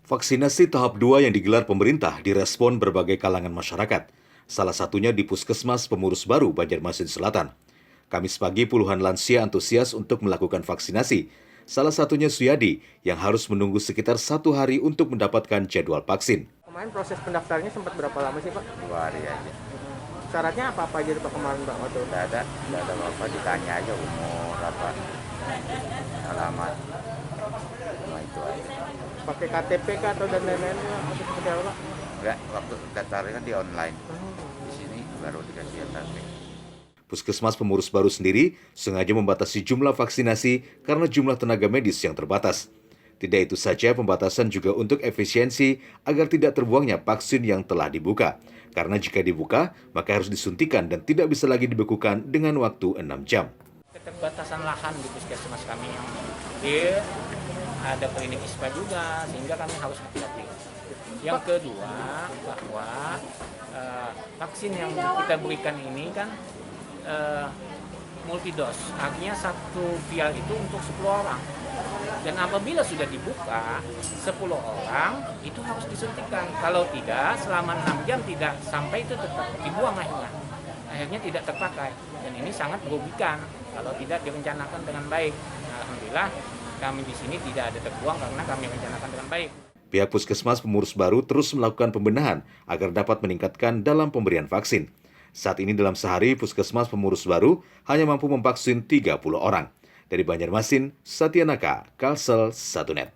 Vaksinasi tahap 2 yang digelar pemerintah direspon berbagai kalangan masyarakat. Salah satunya di Puskesmas Pemurus Baru, Banjarmasin Selatan. Kamis pagi puluhan lansia antusias untuk melakukan vaksinasi. Salah satunya Suyadi yang harus menunggu sekitar 1 hari untuk mendapatkan jadwal vaksin. Kemarin proses pendaftarannya sempat berapa lama sih Pak? 2 hari aja. Syaratnya apa aja Pak kemarin Pak? Waktu Tidak ada apa-apa, ditanya aja umur apa, alamat, cuma itu aja. pakai KTP kah atau dan lain-lain atau seperti apa Pak? Enggak, waktu daftarnya kan di online, di sini baru dikasih KTP. Puskesmas Pemurus Baru sendiri sengaja membatasi jumlah vaksinasi karena jumlah tenaga medis yang terbatas. Tidak itu saja, pembatasan juga untuk efisiensi agar tidak terbuangnya vaksin yang telah dibuka. Karena jika dibuka, maka harus disuntikan dan tidak bisa lagi dibekukan dengan waktu 6 jam. Keterbatasan lahan di puskesmas kami yang kecil, ada klinik ISPA juga, sehingga kami harus hati-hati. Yang kedua, bahwa vaksin yang kita berikan ini kan multidos, artinya satu vial itu untuk 10 orang. Dan apabila sudah dibuka, 10 orang itu harus disuntikan. Kalau tidak, selama 6 jam tidak sampai itu tetap dibuang akhirnya. Akhirnya tidak terpakai. Dan ini sangat merugikan kalau tidak direncanakan dengan baik. Nah, alhamdulillah kami di sini tidak ada terbuang karena kami rencanakan dengan baik. Pihak Puskesmas Pemurus Baru terus melakukan pembenahan agar dapat meningkatkan dalam pemberian vaksin. Saat ini dalam sehari, Puskesmas Pemurus Baru hanya mampu memvaksin 30 orang. Dari Banjarmasin, Satya Naka, Kalsel 1net.